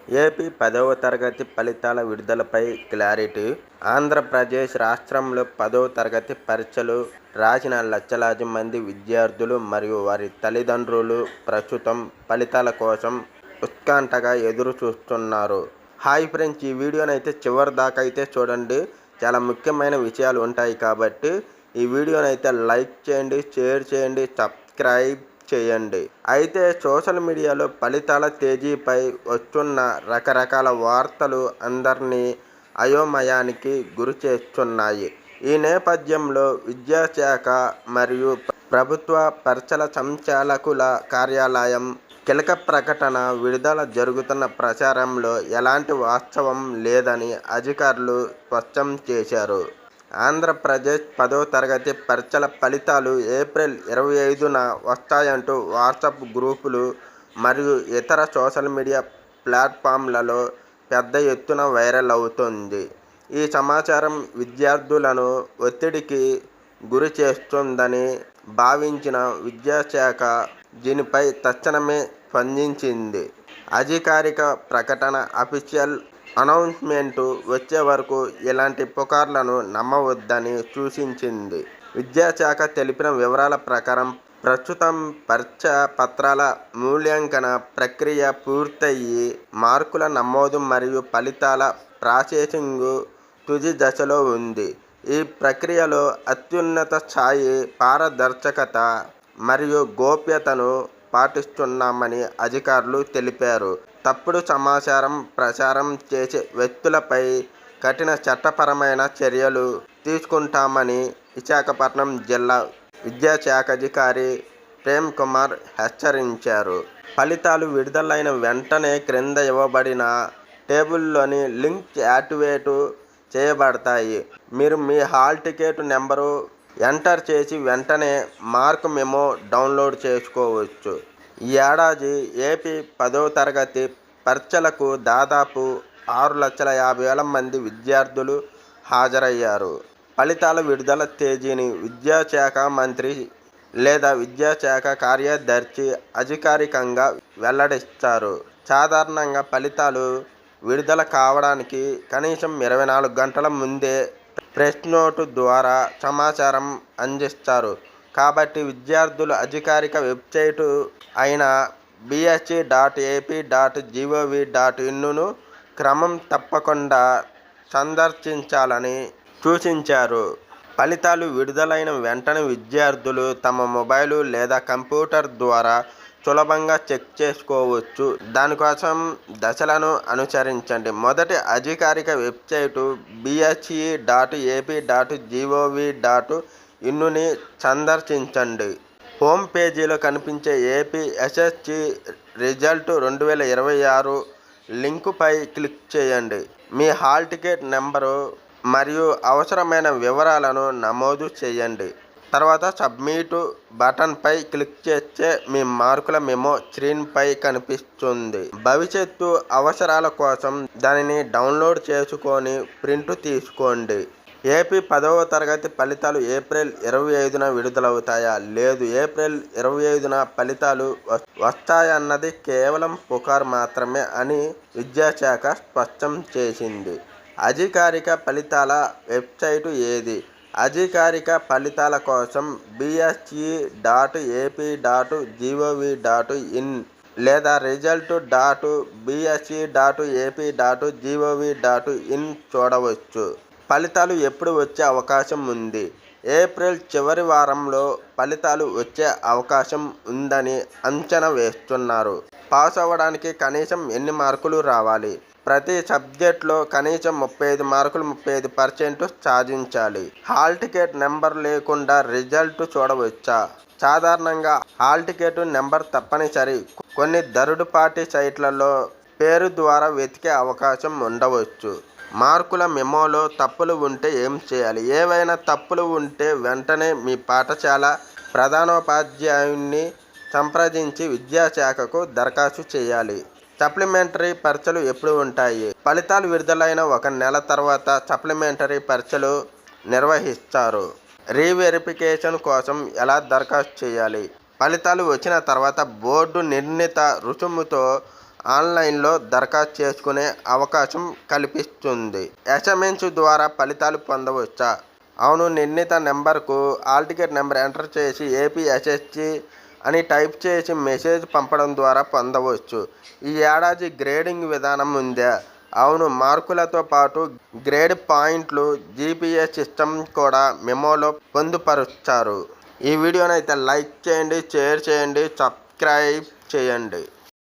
AP 10వ తరగతి ఫలితాల విడుదలపై క్లారిటీ. ఆంధ్రప్రదేశ్ రాష్ట్రంలో 10వ తరగతి పరీక్షలు రాసిన లక్షలాది మంది విద్యార్థులు మరియు వారి తల్లిదండ్రులు ప్రస్తుతం ఫలితాల కోసం ఉత్కంఠగా ఎదురు చూస్తున్నారు. హాయ్ ఫ్రెండ్స్, ఈ వీడియోనైతే చివరి దాకా అయితే చూడండి. చాలా ముఖ్యమైన విషయాలు ఉంటాయి కాబట్టి ఈ వీడియోనైతే లైక్ చేయండి, షేర్ చేయండి, సబ్స్క్రైబ్ చేయండి. అయితే సోషల్ మీడియాలో ఫలితాల తేదీపై వస్తున్న రకరకాల వార్తలు అందరినీ అయోమయానికి గురి చేస్తున్నాయి. ఈ నేపథ్యంలో విద్యాశాఖ మరియు ప్రభుత్వ పరీక్షల సంచాలకుల కార్యాలయం కీలక ప్రకటన విడుదల జరుగుతున్న ప్రచారంలో ఎలాంటి వాస్తవం లేదని అధికారులు స్పష్టం చేశారు. ఆంధ్రప్రదేశ్ 10వ తరగతి పరీక్షల ఫలితాలు ఏప్రిల్ 25న వస్తాయంటూ వాట్సాప్ గ్రూపులు మరియు ఇతర సోషల్ మీడియా ప్లాట్ఫామ్లలో పెద్ద ఎత్తున వైరల్ అవుతోంది. ఈ సమాచారం విద్యార్థులను ఒత్తిడికి గురి చేస్తుందని భావించిన విద్యాశాఖ దీనిపై తక్షణమే స్పందించింది. అధికారిక ప్రకటన అఫీషియల్ అనౌన్స్మెంట్ వచ్చే వరకు ఇలాంటి పుకార్లను నమ్మవద్దని సూచించింది. విద్యాశాఖ తెలిపిన వివరాల ప్రకారం ప్రస్తుతం పరీక్ష పత్రాల మూల్యాంకన ప్రక్రియ పూర్తయి మార్కుల నమోదు మరియు ఫలితాల ప్రాసెసింగ్ తుది దశలో ఉంది. ఈ ప్రక్రియలో అత్యున్నత స్థాయి పారదర్శకత మరియు గోప్యతను పాటిస్తున్నామని అధికారులు తెలిపారు. తప్పుడు సమాచారం ప్రచారం చేసే వ్యక్తులపై కఠిన చట్టపరమైన చర్యలు తీసుకుంటామని విశాఖపట్నం జిల్లా విద్యాశాఖాధికారి ప్రేమ్ కుమార్ హెచ్చరించారు. ఫలితాలు విడుదలైన వెంటనే క్రింద ఇవ్వబడిన టేబుల్లోని లింక్ యాక్టివేట్ చేయబడతాయి. మీరు మీ హాల్ టికెట్ నెంబరు ఎంటర్ చేసి వెంటనే మార్క్ మెమో డౌన్లోడ్ చేసుకోవచ్చు. ఈ ఏడాది ఏపీ 10వ తరగతి పరీక్షలకు దాదాపు 6,50,000 మంది విద్యార్థులు హాజరయ్యారు. ఫలితాల విడుదల తేదీని విద్యాశాఖ మంత్రి లేదా విద్యాశాఖ కార్యదర్శి అధికారికంగా వెల్లడిస్తారు. సాధారణంగా ఫలితాలు విడుదల కావడానికి కనీసం 24 గంటల ముందే ప్రెస్ నోట్ ద్వారా సమాచారం అందిస్తారు. కాబట్టి విద్యార్థులు అధికారిక వెబ్సైటు అయిన bsc.ap.gov.inను క్రమం తప్పకుండా సందర్శించాలని సూచించారు. ఫలితాలు విడుదలైన వెంటనే విద్యార్థులు తమ మొబైల్ లేదా కంప్యూటర్ ద్వారా సులభంగా చెక్ చేసుకోవచ్చు. దానికోసం దశలను అనుసరించండి. మొదటి అధికారిక వెబ్సైటు bsc.ap.gov.inని సందర్శించండి. హోమ్ పేజీలో కనిపించే ఏపీ ఎస్ఎస్సి రిజల్ట్ 2026 లింకుపై క్లిక్ చేయండి. మీ హాల్ టికెట్ నెంబరు మరియు అవసరమైన వివరాలను నమోదు చేయండి. తర్వాత సబ్మిట్ బటన్పై క్లిక్ చేస్తే మీ మార్కుల మెమో స్క్రీన్పై కనిపిస్తుంది. భవిష్యత్తు అవసరాల కోసం దానిని డౌన్లోడ్ చేసుకొని ప్రింట్ తీసుకోండి. ఏపీ 10వ తరగతి ఫలితాలు ఏప్రిల్ 25న విడుదలవుతాయా? లేదు, ఏప్రిల్ 25న ఫలితాలు వస్తాయన్నది కేవలం పుకార్ మాత్రమే అని విద్యాశాఖ స్పష్టం చేసింది. అధికారిక ఫలితాల వెబ్సైటు ఏది? అధికారిక ఫలితాల కోసం bsc.ap.gov.in లేదా result.bsc.ap.gov.in చూడవచ్చు. ఫలితాలు ఎప్పుడు వచ్చే అవకాశం ఉంది? ఏప్రిల్ చివరి వారంలో ఫలితాలు వచ్చే అవకాశం ఉందని అంచనా వేస్తున్నారు. పాస్ అవ్వడానికి కనీసం ఎన్ని మార్కులు రావాలి? ప్రతి సబ్జెక్టులో కనీసం 35 మార్కులు 35% సాధించాలి. హాల్ టికెట్ నెంబర్ లేకుండా రిజల్ట్ చూడవచ్చా? సాధారణంగా హాల్ టికెట్ నెంబర్ తప్పనిసరి. కొన్ని థర్డ్-పార్టీ సైట్లలో పేరు ద్వారా వెతికే అవకాశం ఉండవచ్చు. మార్కుల మెమోలో తప్పులు ఉంటే ఏం చేయాలి? ఏవైనా తప్పులు ఉంటే వెంటనే మీ పాఠశాల ప్రధానోపాధ్యాయున్ని సంప్రదించి విద్యాశాఖకు దరఖాస్తు చేయాలి. సప్లిమెంటరీ పరీక్షలు ఎప్పుడు ఉంటాయి? ఫలితాలు విడుదలైన 1 నెల తర్వాత సప్లిమెంటరీ పరీక్షలు నిర్వహిస్తారు. రీవెరిఫికేషన్ కోసం ఎలా దరఖాస్తు చేయాలి? ఫలితాలు వచ్చిన తర్వాత బోర్డు నిర్ణీత రుసుముతో ఆన్లైన్లో దరఖాస్తు చేసుకునే అవకాశం కల్పిస్తుంది. SMS ద్వారా ఫలితాలు పొందవచ్చా? అవును, నిర్ణీత నెంబర్కు హాల్ టికెట్ నెంబర్ ఎంటర్ చేసి APSSC అని టైప్ చేసి మెసేజ్ పంపడం ద్వారా పొందవచ్చు. ఈ ఏడాది గ్రేడింగ్ విధానం ఉందా? అవును, మార్కులతో పాటు గ్రేడ్ పాయింట్లు, GPS సిస్టమ్ కూడా మెమోలో పొందుపరుస్తారు. ఈ వీడియోనైతే లైక్ చేయండి, షేర్ చేయండి, సబ్స్క్రైబ్ చేయండి.